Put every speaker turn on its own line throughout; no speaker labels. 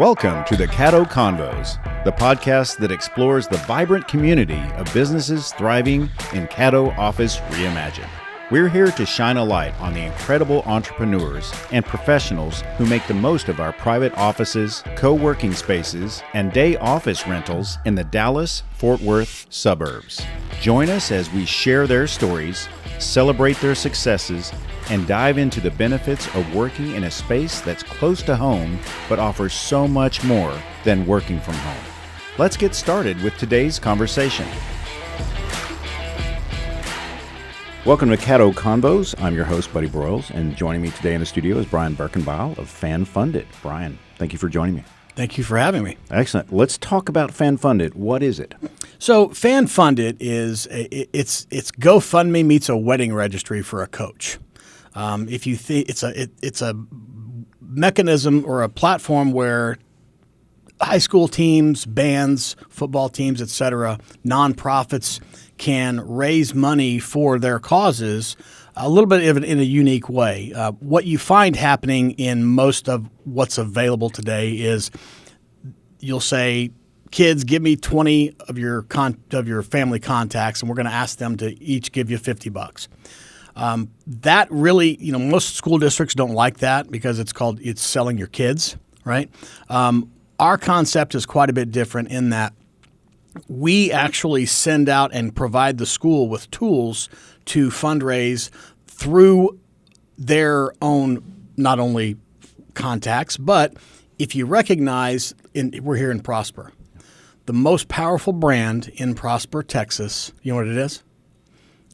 Welcome to the Caddo Convos, the podcast that explores the vibrant community of businesses thriving in Caddo Office Reimagined. We're here to shine a light on the incredible entrepreneurs and professionals who make the most of our private offices, co-working spaces, and day office rentals in the Dallas-Fort Worth suburbs. Join us as we share their stories, celebrate their successes, and dive into the benefits of working in a space that's close to home but offers so much more than working from home. Let's get started with today's conversation. Welcome to Caddo Convos. I'm your host, Buddy Broyles, and joining me today in the studio is Brian Berkenbile of FanFundIt. Brian, thank you for joining me.
Thank you for having me.
Excellent. Let's talk about FanFundIt. What is it?
So FanFundIt is it's GoFundMe meets a wedding registry for a coach. If you think it's a mechanism or a platform where high school teams, bands, football teams, etc., nonprofits can raise money for their causes a little bit in a unique way. What you find happening in most of what's available today is you'll say, kids, give me 20 of your family contacts, and we're going to ask them to each give you $50. That really, most school districts don't like that because it's selling your kids, right? Our concept is quite a bit different in that we actually send out and provide the school with tools to fundraise through their own, not only contacts, but if you recognize, we're here in Prosper. The most powerful brand in Prosper, Texas, you know what it is?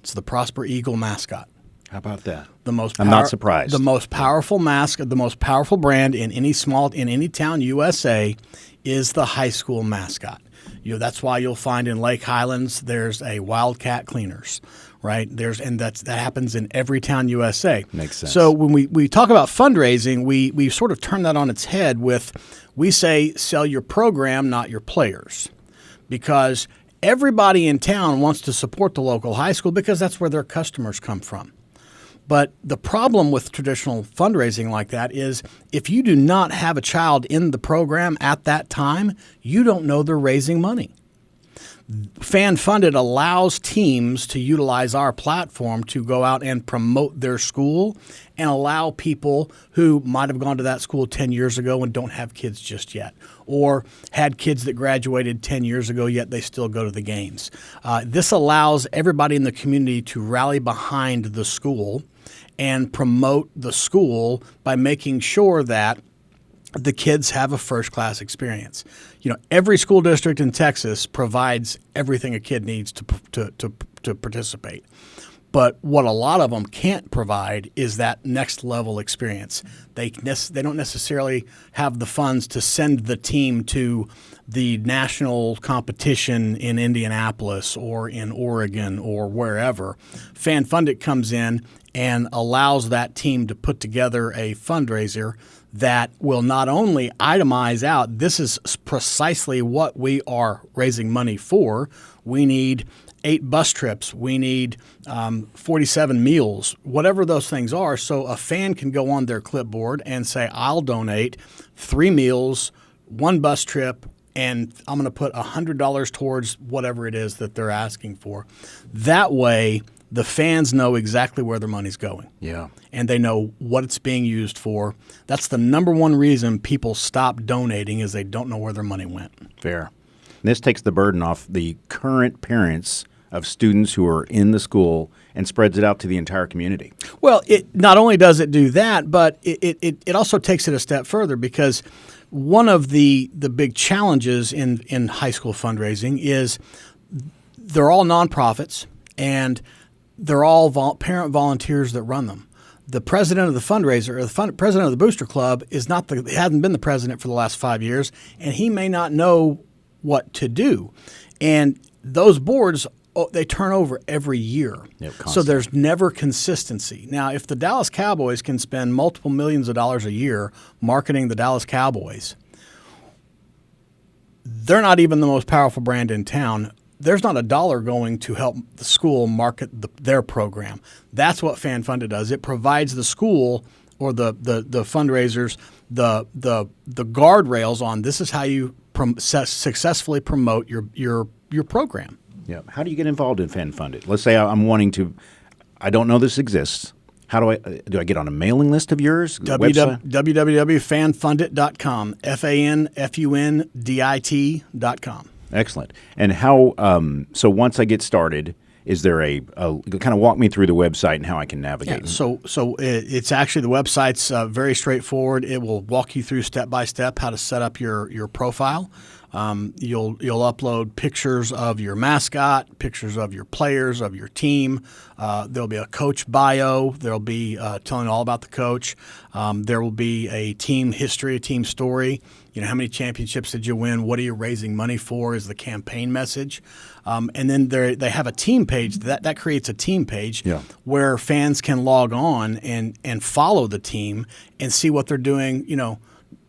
It's the Prosper Eagle mascot.
How about that?
I'm
not surprised.
The most powerful mascot, the most powerful brand in any town USA is the high school mascot. That's why you'll find in Lake Highlands there's a Wildcat Cleaners, right? That happens in every town USA.
Makes sense.
So when we talk about fundraising, we sort of turn that on its head we say sell your program, not your players, because everybody in town wants to support the local high school because that's where their customers come from. But the problem with traditional fundraising like that is if you do not have a child in the program at that time, you don't know they're raising money. FanFundIt allows teams to utilize our platform to go out and promote their school and allow people who might have gone to that school 10 years ago and don't have kids just yet, or had kids that graduated 10 years ago, yet they still go to the games. This allows everybody in the community to rally behind the school and promote the school by making sure that the kids have a first-class experience. Every school district in Texas provides everything a kid needs to participate. But what a lot of them can't provide is that next level experience. They don't necessarily have the funds to send the team to the national competition in Indianapolis or in Oregon or wherever. FanFundIt comes in and allows that team to put together a fundraiser that will not only itemize out, this is precisely what we are raising money for. We need 8 bus trips. We need 47 meals, whatever those things are. So a fan can go on their clipboard and say, I'll donate 3 meals, 1 bus trip, and I'm going to put $100 towards whatever it is that they're asking for. That way, the fans know exactly where their money's going.
Yeah.
And they know what it's being used for. That's the number one reason people stop donating is they don't know where their money went.
Fair. And this takes the burden off the current parents of students who are in the school and spreads it out to the entire community.
Well, it not only does it do that, but it also takes it a step further because one of the big challenges in high school fundraising is they're all nonprofits and they're all parent volunteers that run them. The president of the fundraiser or the president of the booster club hasn't been the president for the last 5 years, and he may not know what to do. And those boards, they turn over every year.
Yep,
so there's never consistency. Now, if the Dallas Cowboys can spend multiple millions of dollars a year marketing the Dallas Cowboys, they're not even the most powerful brand in town. There's not a dollar going to help the school market their program. That's what FanFundIt does. It provides the school or the fundraisers the guardrails on this is how you successfully promote your program.
Yeah. How do you get involved in FanFundIt? Let's say I'm wanting to. I don't know this exists. How do I get on a mailing list of yours?
www.fanfundit.com. FANFUNDIT.com.
Excellent. And how? So once I get started, is there a kind of walk me through the website and how I can navigate?
Yeah, so it's actually the website's very straightforward. It will walk you through step by step how to set up your profile. You'll upload pictures of your mascot, pictures of your players, of your team. There'll be a coach bio. There'll be telling all about the coach. There will be a team history, a team story. You know, how many championships did you win? What are you raising money for? Is the campaign message. And then they have a team page. That creates a team page where fans can log on and follow the team and see what they're doing. You know,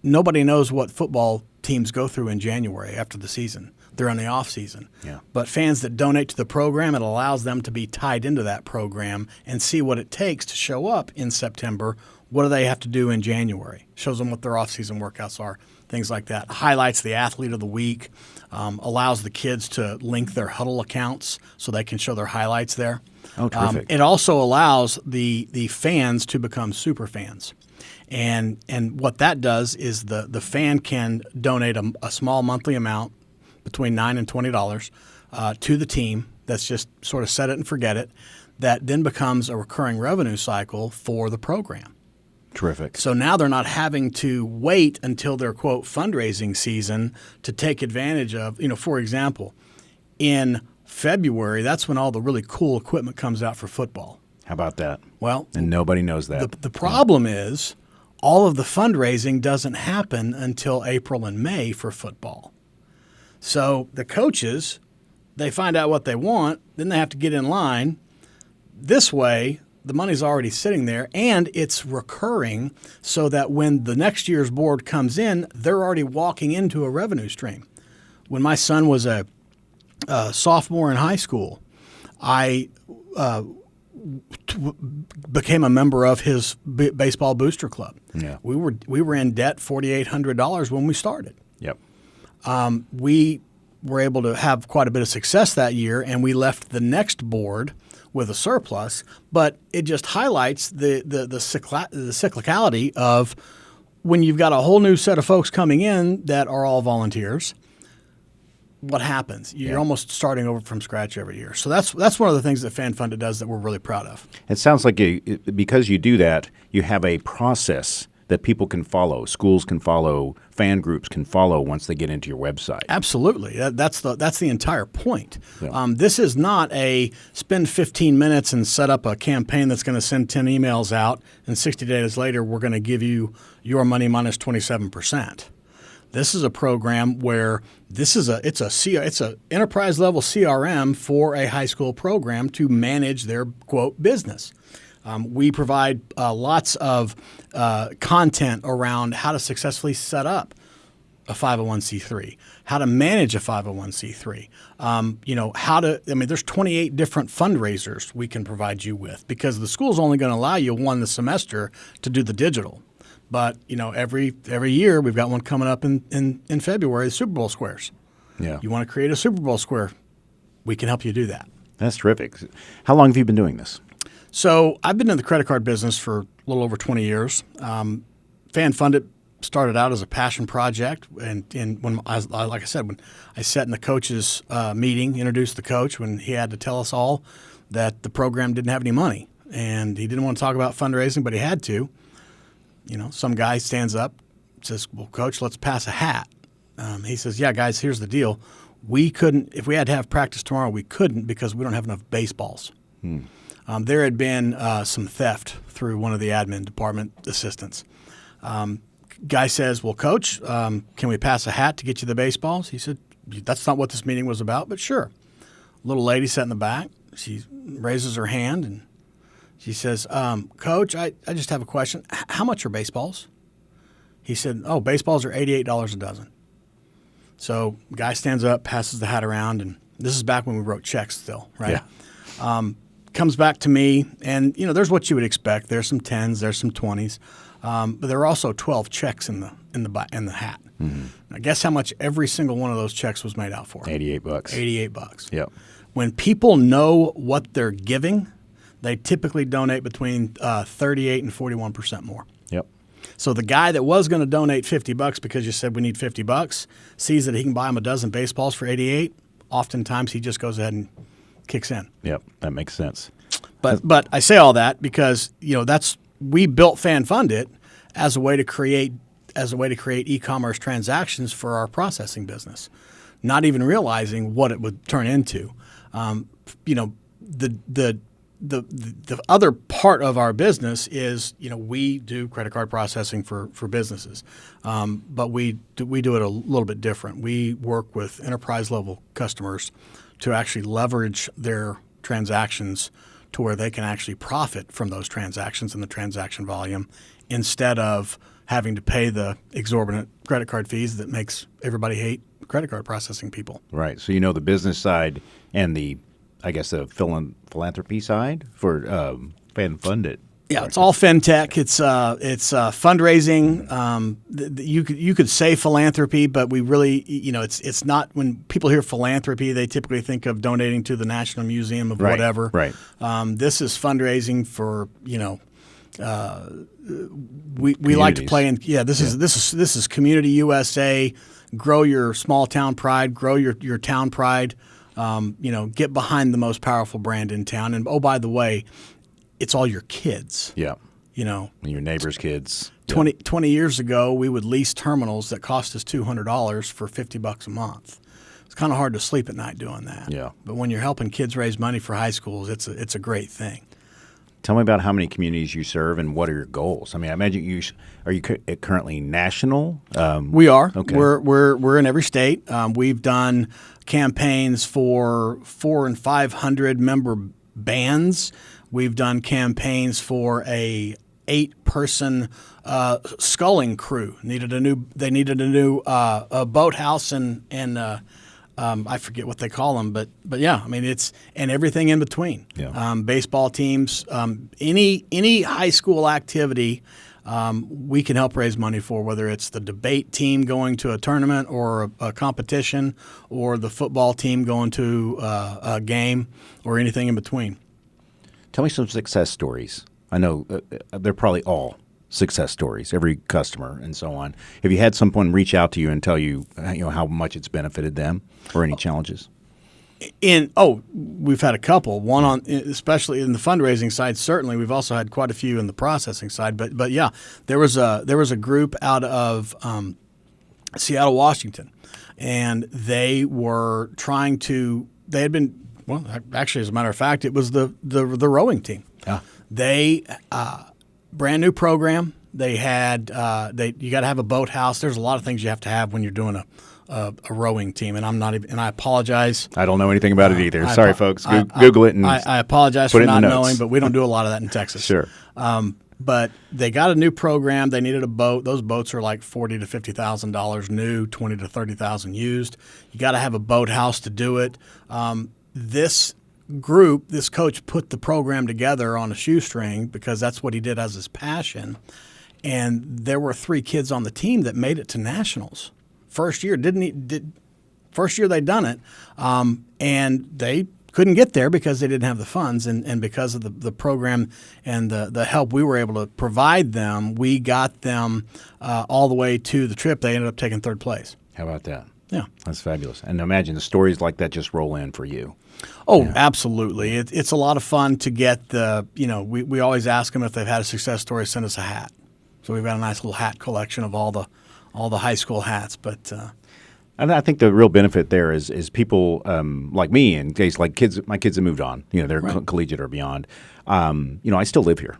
nobody knows what football teams go through in January after the season. They're in the off season. Yeah. But fans that donate to the program, it allows them to be tied into that program and see what it takes to show up in September. What do they have to do in January? Shows them what their off season workouts are, things like that. Highlights the athlete of the week, allows the kids to link their huddle accounts so they can show their highlights there.
Oh, terrific.
It also allows the fans to become super fans. And what that does is the fan can donate a small monthly amount between $9 and $20 to the team. That's just sort of set it and forget it. That then becomes a recurring revenue cycle for the program.
Terrific.
So now they're not having to wait until their, quote, fundraising season to take advantage of, you know, for example, in February, that's when all the really cool equipment comes out for football.
How about that?
Well,
and nobody knows that.
The problem is all of the fundraising doesn't happen until April and May for football. So the coaches, they find out what they want, then they have to get in line. This way, the money's already sitting there, and it's recurring so that when the next year's board comes in, they're already walking into a revenue stream. When my son was a sophomore in high school, I became a member of his baseball booster club. Yeah. We were in debt $4,800 when we started.
Yep.
We were able to have quite a bit of success that year, and we left the next board with a surplus. But it just highlights the cyclicality of when you've got a whole new set of folks coming in that are all volunteers. What happens? You're almost starting over from scratch every year. So that's one of the things that FanFundIt does that we're really proud of.
It sounds like because you do that, you have a process that people can follow, schools can follow, fan groups can follow once they get into your website.
Absolutely. That's the entire point.
Yeah.
This is not a spend 15 minutes and set up a campaign that's going to send 10 emails out, and 60 days later we're going to give you your money minus 27%. This is a program where it's a enterprise level CRM for a high school program to manage their, quote, business. We provide lots of content around how to successfully set up a 501c3, how to manage a 501c3. There's 28 different fundraisers we can provide you with because the school's only going to allow you one this semester to do the digital. But, you know, every year we've got one coming up in February, the Super Bowl squares.
Yeah.
You want to create a Super Bowl square, we can help you do that.
That's terrific. How long have you been doing this?
So I've been in the credit card business for a little over 20 years. FanFundIt started out as a passion project. And when like I said, when I sat in the coach's meeting, introduced the coach when he had to tell us all that the program didn't have any money. And he didn't want to talk about fundraising, but he had to. You know, some guy stands up, says, well, Coach, let's pass a hat. He says, yeah, guys, here's the deal. We couldn't, if we had to have practice tomorrow, we couldn't because we don't have enough baseballs. There had been some theft through one of the admin department assistants. Guy says, well, Coach, can we pass a hat to get you the baseballs? He said, that's not what this meeting was about, but sure. Little lady sat in the back. She raises her hand and she says, Coach, I just have a question. How much are baseballs? He said, oh, baseballs are $88 a dozen. So guy stands up, passes the hat around, and this is back when we wrote checks still, right? Yeah. Comes back to me, and, you know, there's what you would expect. There's some 10s, there's some 20s. but there are also 12 checks in the hat. Now, guess how much every single one of those checks was made out for?
$88.
$88.
Yep.
When people know what they're giving, they typically donate between 38 and 41% more.
Yep.
So the guy that was going to donate $50 because you said we need $50 sees that he can buy him a dozen baseballs for 88. Oftentimes he just goes ahead and kicks in.
Yep. That makes sense.
But I say all that because we built FanFundIt as a way to create e-commerce transactions for our processing business, not even realizing what it would turn into. The other part of our business is we do credit card processing for businesses, but we do it a little bit different. We work with enterprise level customers to actually leverage their transactions to where they can actually profit from those transactions and the transaction volume instead of having to pay the exorbitant credit card fees that makes everybody hate credit card processing people.
Right. So the business side and the philanthropy side for FanFundIt.
Yeah, it's all fintech. It's fundraising. You could say philanthropy, but we really, it's not. When people hear philanthropy, they typically think of donating to the National Museum of whatever.
Right.
This is fundraising for we like to play in. Yeah, this is Community USA. Grow your small town pride. Grow your town pride. Get behind the most powerful brand in town. And oh, by the way, it's all your kids.
Yeah. And your neighbor's kids.
20 years ago, we would lease terminals that cost us $200 for $50 a month. It's kind of hard to sleep at night doing that.
Yeah.
But when you're helping kids raise money for high schools, it's a great thing.
Tell me about how many communities you serve and what are your goals? I mean, I imagine are you currently national?
We are.
Okay.
We're in every state. We've done campaigns for 400 and 500 member bands. We've done campaigns for a 8-person sculling crew. They needed a new boathouse and I forget what they call them, but yeah, I mean and everything in between.
Yeah.
Baseball teams, any high school activity. We can help raise money for, whether it's the debate team going to a tournament or a competition, or the football team going to a game, or anything in between.
Tell me some success stories. I know they're probably all success stories, every customer and so on. Have you had someone reach out to you and tell you, how much it's benefited them, or any challenges?
We've had a couple. One especially in the fundraising side. Certainly, we've also had quite a few in the processing side. But yeah, there was a group out of Seattle, Washington, and they were trying to. They had been actually, as a matter of fact, it was the rowing team.
Yeah.
They brand new program. They had you got to have a boathouse. There's a lot of things you have to have when you're doing a rowing team, and I'm not even. And I apologize.
I don't know anything about it either. Sorry, folks. Google it and
I apologize for not knowing, but we don't do a lot of that in Texas.
Sure.
But they got a new program. They needed a boat. Those boats are like $40,000 to $50,000 new, $20,000 to $30,000 used. You got to have a boathouse to do it. This coach put the program together on a shoestring because that's what he did as his passion. And there were 3 kids on the team that made it to nationals. First year they'd done it, and they couldn't get there because they didn't have the funds, and because of the program and the help we were able to provide them, we got them all the way to the trip. They ended up taking 3rd place.
How about that?
Yeah.
That's fabulous. And imagine the stories like that just roll in for you.
Oh, yeah. Absolutely. It's a lot of fun to get we always ask them if they've had a success story, send us a hat. So we've got a nice little hat collection of all the high school hats. But
and I think the real benefit there is people like me, in case like my kids have moved on, they're
right.
Collegiate or beyond. I still live here.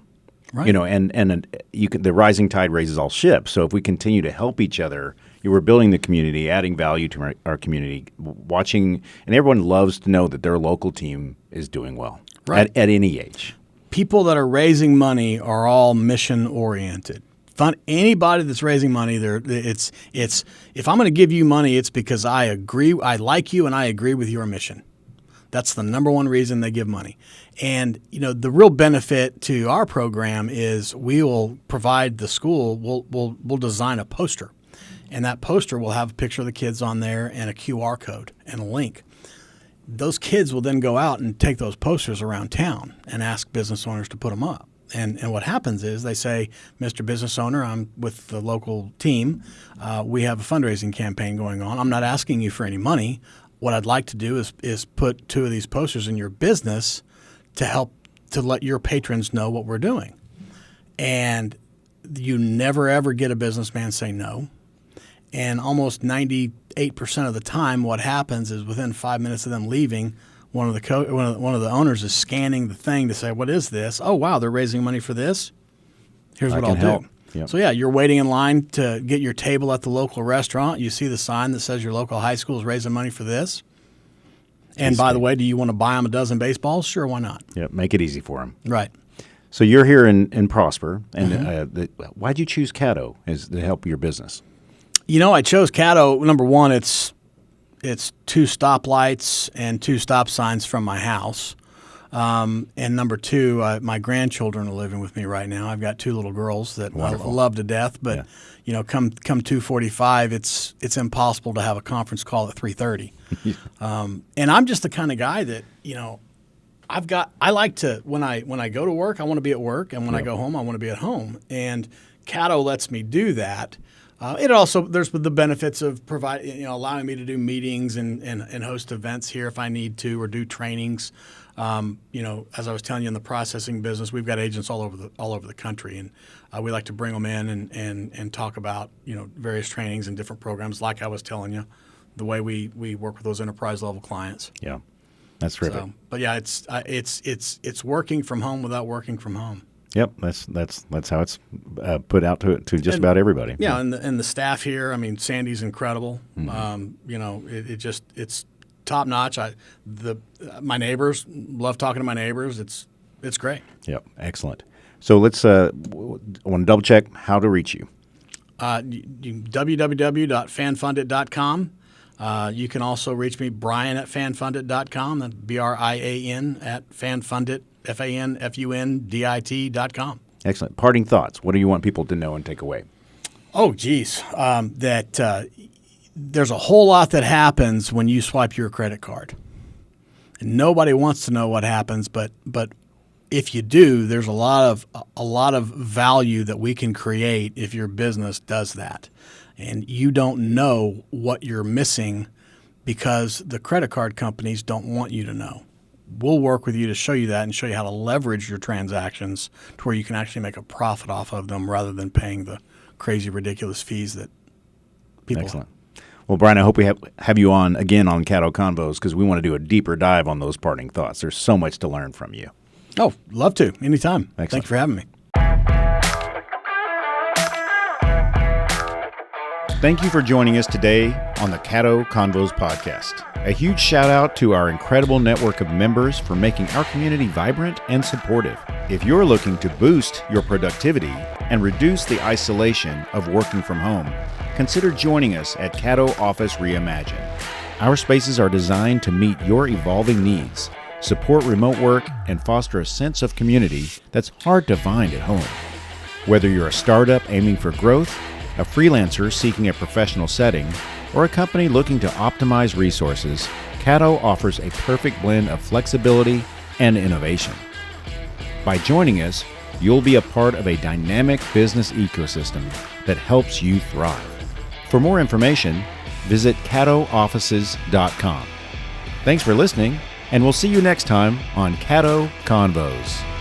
Right.
And the rising tide raises all ships. So if we continue to help each other, we're building the community, adding value to our community, watching, and everyone loves to know that their local team is doing well at any age.
People that are raising money are all mission oriented. Anybody that's raising money, it's if I'm going to give you money, it's because I like you and I agree with your mission. That's the number one reason they give money. And, the real benefit to our program is we will provide the school, we'll design a poster. And that poster will have a picture of the kids on there and a QR code and a link. Those kids will then go out and take those posters around town and ask business owners to put them up. And what happens is they say, Mr. Business Owner, I'm with the local team. We have a fundraising campaign going on. I'm not asking you for any money. What I'd like to do is put 2 of these posters in your business to help to let your patrons know what we're doing. And you never, ever get a businessman say no. And almost 98% of the time what happens is within 5 minutes of them leaving, one of the owners is scanning the thing to say, what is this? Oh, wow, they're raising money for this? Here's what I'll do.
Yep.
So, you're waiting in line to get your table at the local restaurant. You see the sign that says your local high school is raising money for this. And by the way, do you want to buy them a dozen baseballs? Sure, why not?
Yep, make it easy for them.
Right.
So you're here in Prosper, and why'd you choose Caddo to help your business?
I chose Caddo. Number one, it's 2 stoplights and 2 stop signs from my house. And number 2, my grandchildren are living with me right now. I've got 2 little girls that I love to death. But come 2:45, it's impossible to have a conference call at 3:30. And I'm just the kind of guy that I like to when I go to work, I want to be at work, and when I go home, I want to be at home. And Caddo lets me do that. It also there's the benefits of allowing me to do meetings and host events here if I need to, or do trainings. As I was telling you, in the processing business, we've got agents all over the country, and we like to bring them in and talk about various trainings and different programs. Like I was telling you, the way we work with those enterprise level clients.
Yeah, that's terrific.
So, but it's working from home without working from home.
Yep, that's how it's put out to just about everybody.
Yeah, and the staff here. I mean, Sandy's incredible. It's top notch. My neighbors, love talking to my neighbors. It's great.
Yep, excellent. So let's I want to double check how to reach you.
www.fanfundit.com. You can also reach me, Brian at fanfundit.com. That's BRIAN at fanfundit. FANFUNDIT.com.
Excellent. Parting thoughts. What do you want people to know and take away?
Oh, geez. There's a whole lot that happens when you swipe your credit card. And nobody wants to know what happens, but if you do, there's a lot of value that we can create if your business does that. And you don't know what you're missing because the credit card companies don't want you to know. We'll work with you to show you that and show you how to leverage your transactions to where you can actually make a profit off of them rather than paying the crazy, ridiculous fees that people
Excellent. Well, Brian, I hope we have you on again on Caddo Convos because we want to do a deeper dive on those parting thoughts. There's so much to learn from you.
Oh, love to. Anytime.
Excellent.
Thank you for having me.
Thank you for joining us today on the Caddo Convos podcast. A huge shout out to our incredible network of members for making our community vibrant and supportive. If you're looking to boost your productivity and reduce the isolation of working from home, consider joining us at Caddo Office Reimagined. Our spaces are designed to meet your evolving needs, support remote work, and foster a sense of community that's hard to find at home. Whether you're a startup aiming for growth, a freelancer seeking a professional setting, or a company looking to optimize resources, Caddo offers a perfect blend of flexibility and innovation. By joining us, you'll be a part of a dynamic business ecosystem that helps you thrive. For more information, visit caddooffices.com. Thanks for listening, and we'll see you next time on Caddo Convos.